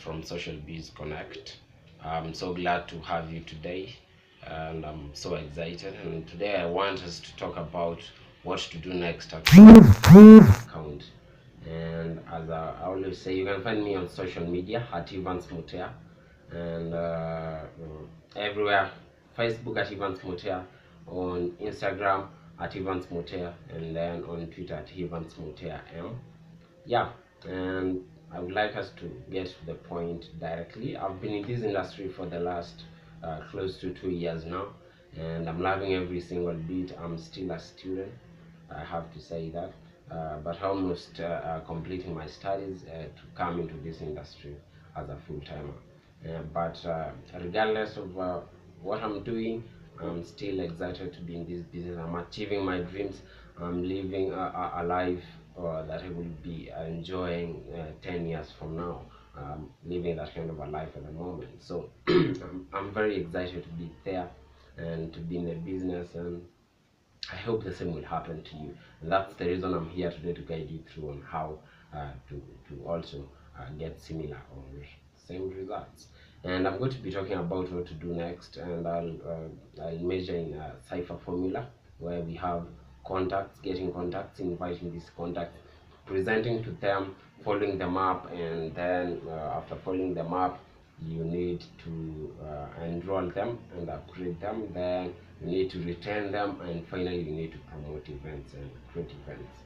from Social Biz Connect. I'm so glad to have you today, and I'm so excited. And today I want us to talk about what to do next at account. And as I always say, you can find me on social media at Evans Mutea, and everywhere: Facebook at Evans Mutea, on Instagram at Evans Mutea, and then on Twitter at Evans Mutea M. Yeah, and I would like us to get to the point directly. I've been in this industry for the last close to 2 years now, and I'm loving every single bit. I'm still a student, I have to say that, but almost completing my studies to come into this industry as a full-timer. But regardless of what I'm doing, I'm still excited to be in this business. I'm achieving my dreams. I'm living a life that I will be enjoying 10 years from now. Living that kind of a life at the moment. So I'm very excited to be there and to be in the business, and I hope the same will happen to you. And that's the reason I'm here today, to guide you through on how to also get similar or same results. And I'm going to be talking about what to do next, and I'll measure in a cipher formula where we have contacts, getting contacts, inviting these contacts, presenting to them, following them up, and then after following them up, you need to enroll them and upgrade them. Then you need to retain them, and finally you need to promote events and create events.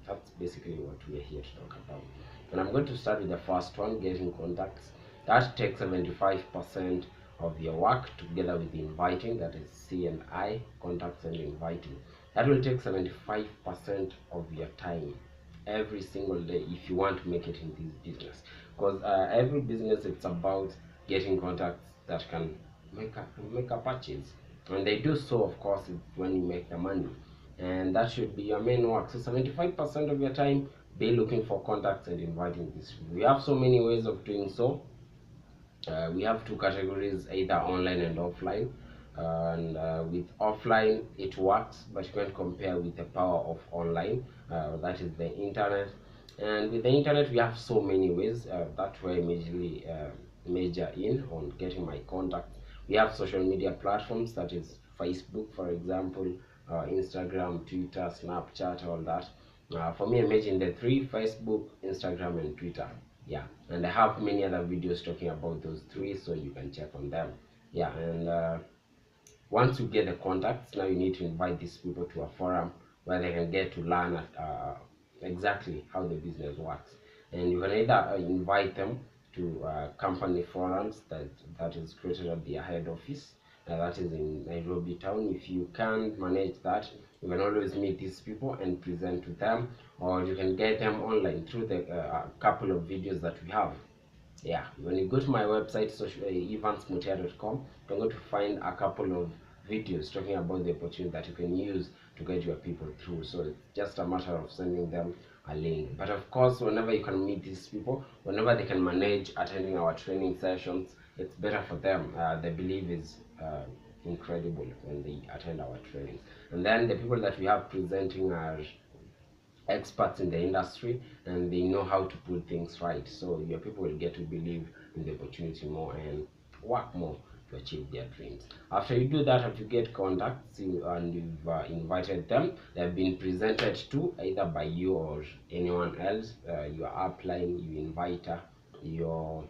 That's basically what we're here to talk about. And I'm going to start with the first one, getting contacts. That takes 75% of your work, together with inviting, that is C and I, contacts and inviting. That will take 75% of your time every single day if you want to make it in this business. Because every business, it's about getting contacts that can make a purchase, and they do so, of course, when you make the money, and that should be your main work. So 75% of your time, be looking for contacts and inviting these people. We have so many ways of doing so. We have two categories, either online and offline. And with offline, it works, but you can't compare with the power of online. That is the internet. And with the internet, we have so many ways. That's where I majorly major in on getting my contacts. We have social media platforms, that is Facebook, for example, Instagram, Twitter, Snapchat, all that. For me, I mentioned the three: Facebook, Instagram, and Twitter. Yeah, and I have many other videos talking about those three, so you can check on them. Yeah, and once you get the contacts, now you need to invite these people to a forum where they can get to learn exactly how the business works. And you can either invite them to company forums that is created at their head office, that is in Nairobi town. If you can't manage that, you can always meet these people and present to them, or you can get them online through the couple of videos that we have. Yeah, when you go to my website, evansmutea.com, you're going to find a couple of videos talking about the opportunity that you can use to get your people through. So it's just a matter of sending them a link. But of course, whenever you can meet these people, whenever they can manage attending our training sessions, it's better for them. The belief is incredible when they attend our trainings. And then the people that we have presenting are experts in the industry, and they know how to put things right, so your people will get to believe in the opportunity more and work more to achieve their dreams. After you do that, after you get contacts and you've invited them, they have been presented to either by you or anyone else, your upline, your inviter, your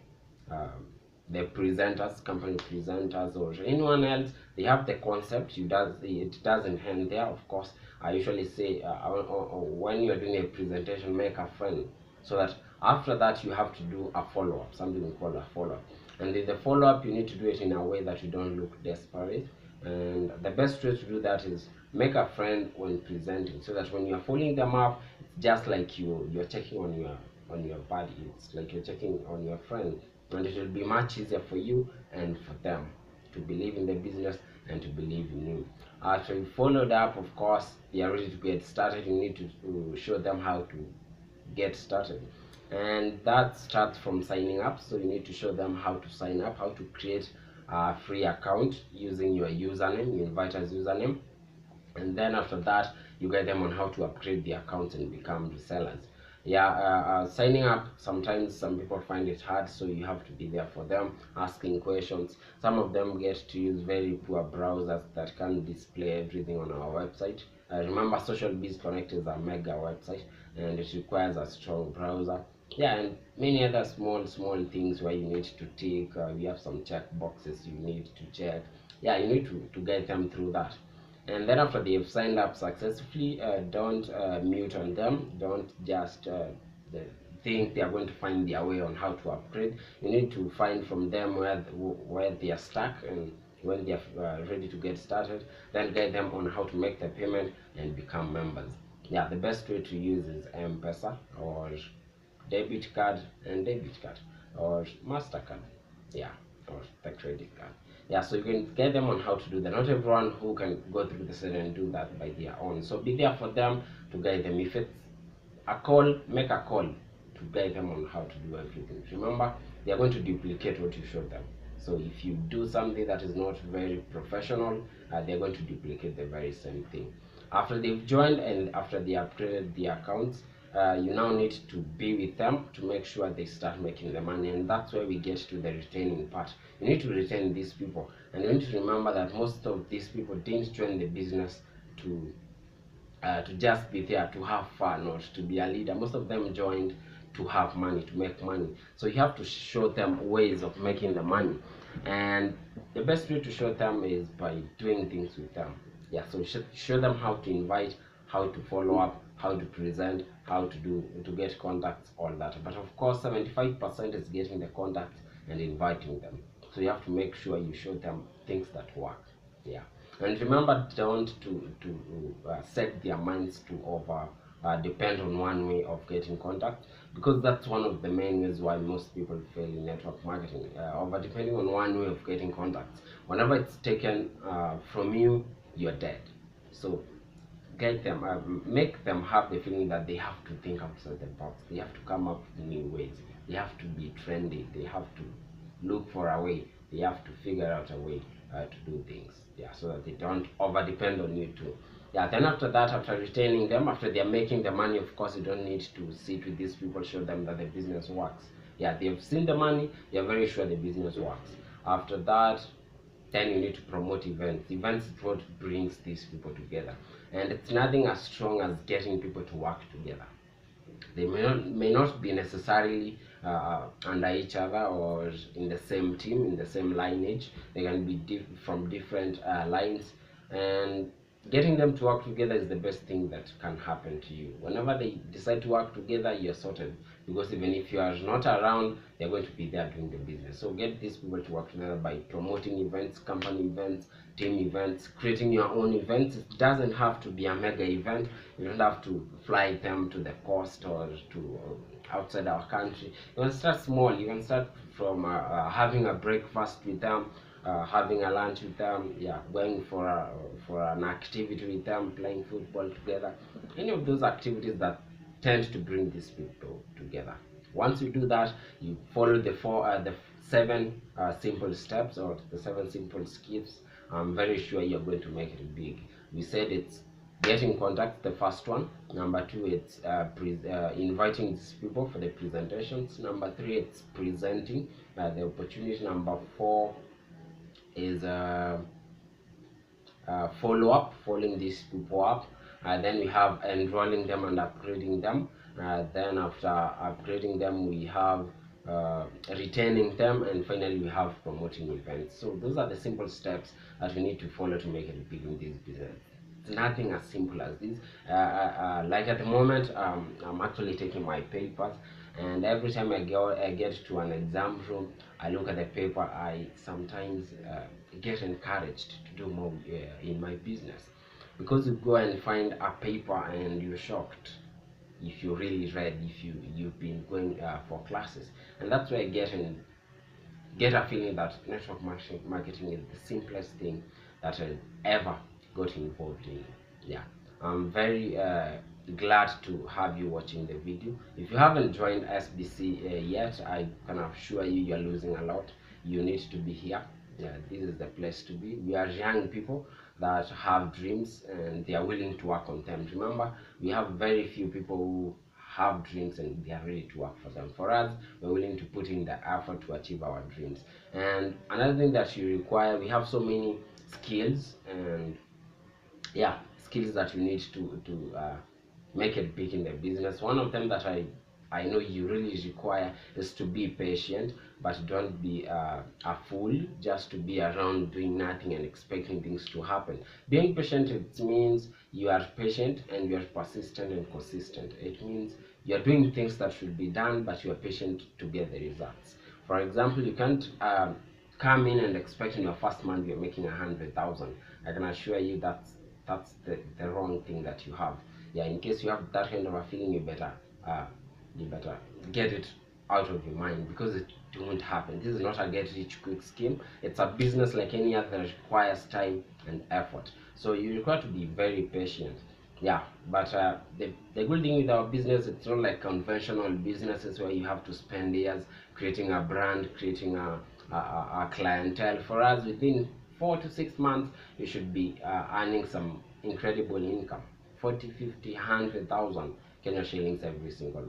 the presenters, company presenters, or anyone else. They have the concept. It doesn't end there, of course. I usually say when you're doing a presentation, make a friend, so that after that you have to do a follow-up, something we call a follow-up. And in the follow-up, you need to do it in a way that you don't look desperate. And the best way to do that is make a friend when presenting, so that when you're following them up, it's just like you're checking on your buddy. It's like you're checking on your friend, and it will be much easier for you and for them to believe in the business and to believe in you. After you followed up, of course, they are ready to get started. You need to show them how to get started, and that starts from signing up. So you need to show them how to sign up, how to create a free account using your username, your inviter's username. And then after that, you get them on how to upgrade the accounts and become resellers. Yeah, signing up, sometimes some people find it hard, so you have to be there for them, asking questions. Some of them get to use very poor browsers that can't display everything on our website. Remember, Social Biz Connect is a mega website, and it requires a strong browser. Yeah, and many other small things where you need to tick. We have some check boxes you need to check. Yeah, you need to guide them through that. And then after they've signed up successfully, don't mute on them. Don't just think they are going to find their way on how to upgrade. You need to find from them where they are stuck, and when they are ready to get started, then guide them on how to make the payment and become members. Yeah, the best way to use is M-Pesa or debit card and debit card or MasterCard. Yeah, or the credit card. Yeah, so you can get them on how to do that. Not everyone who can go through the setting and do that by their own, so be there for them to guide them. If it's a call, make a call to guide them on how to do everything. Remember, they are going to duplicate what you showed them. So if you do something that is not very professional, they're going to duplicate the very same thing. After they've joined and after they upgraded the accounts, you now need to be with them to make sure they start making the money, and that's where we get to the retaining part. You need to retain these people, and you need to remember that most of these people didn't join the business to just be there to have fun or to be a leader. Most of them joined to have money, to make money. So you have to show them ways of making the money, and the best way to show them is by doing things with them. Yeah, so show them how to invite, how to follow up, how to present, how to get contacts, all that. But of course 75% is getting the contacts and inviting them. So you have to make sure you show them things that work. Yeah, and remember, don't to set their minds to over depend on one way of getting contact, because that's one of the main ways why most people fail in network marketing. Over depending on one way of getting contacts, whenever it's taken from you, you're dead. So get them, make them have the feeling that they have to think outside the box. They have to come up with new ways. They have to be trendy. They have to look for a way. They have to figure out a way to do things. Yeah, so that they don't over depend on you too. Yeah, then after that, after retaining them, after they're making the money, of course you don't need to sit with these people, show them that the business works. Yeah, they've seen the money, they're very sure the business works. After that, then you need to promote events. Events is what brings these people together, and it's nothing as strong as getting people to work together. They may not be necessarily under each other or in the same team, in the same lineage. They can be from different lines, and getting them to work together is the best thing that can happen to you. Whenever they decide to work together, you're sorted, because even if you are not around, they're going to be there doing the business. So get these people to work together by promoting events, company events, team events, creating your own events. It doesn't have to be a mega event. You don't have to fly them to the coast or to outside our country. You can start small. You can start from having a breakfast with them, having a lunch with them, yeah, going for an activity with them, playing football together. Any of those activities that tend to bring these people together. Once you do that, you follow the seven simple steps, or the seven simple skills. I'm very sure you're going to make it big. We said it's getting contact, the first one. Number two, it's inviting these people for the presentations. Number three, it's presenting the opportunity. Number four is follow up, following these people up. Then we have enrolling them and upgrading them. Then after upgrading them, we have retaining them, and finally we have promoting events. So those are the simple steps that we need to follow to make it big in this business. It's nothing as simple as this. Like at the moment, I'm actually taking my papers, and every time I get to an exam room, I look at the paper, I sometimes get encouraged to do more in my business, because you go and find a paper and you're shocked if you really read, if you've been going for classes. And that's why I get a feeling that network marketing is the simplest thing that I ever got involved in. Yeah, I'm very glad to have you watching the video. If you haven't joined SBC yet, I can assure you you're losing a lot. You need to be here. Yeah, this is the place to be. We are young people that have dreams, and they are willing to work on them. Remember, we have very few people who have dreams and they are ready to work for them. For us, we're willing to put in the effort to achieve our dreams. And another thing that you require, we have so many skills and yeah, skills that you need to make it big in the business. One of them that I know you really require is to be patient, but don't be a fool just to be around doing nothing and expecting things to happen. Being patient, it means you are patient and you are persistent and consistent. It means you are doing things that should be done, but you are patient to get the results. For example, you can't come in and expect in your first month you're making 100,000. I can assure you that's the wrong thing that you have. Yeah, in case you have that kind of a feeling, you better get it out of your mind, because it won't happen. This is not a get rich quick scheme. It's a business like any other that requires time and effort. So you require to be very patient. Yeah, but the good thing with our business, it's not like conventional businesses where you have to spend years creating a brand, creating a clientele. For us, within 4 to 6 months, you should be earning some incredible income, 40, 50, 100,000 Kenya shillings every single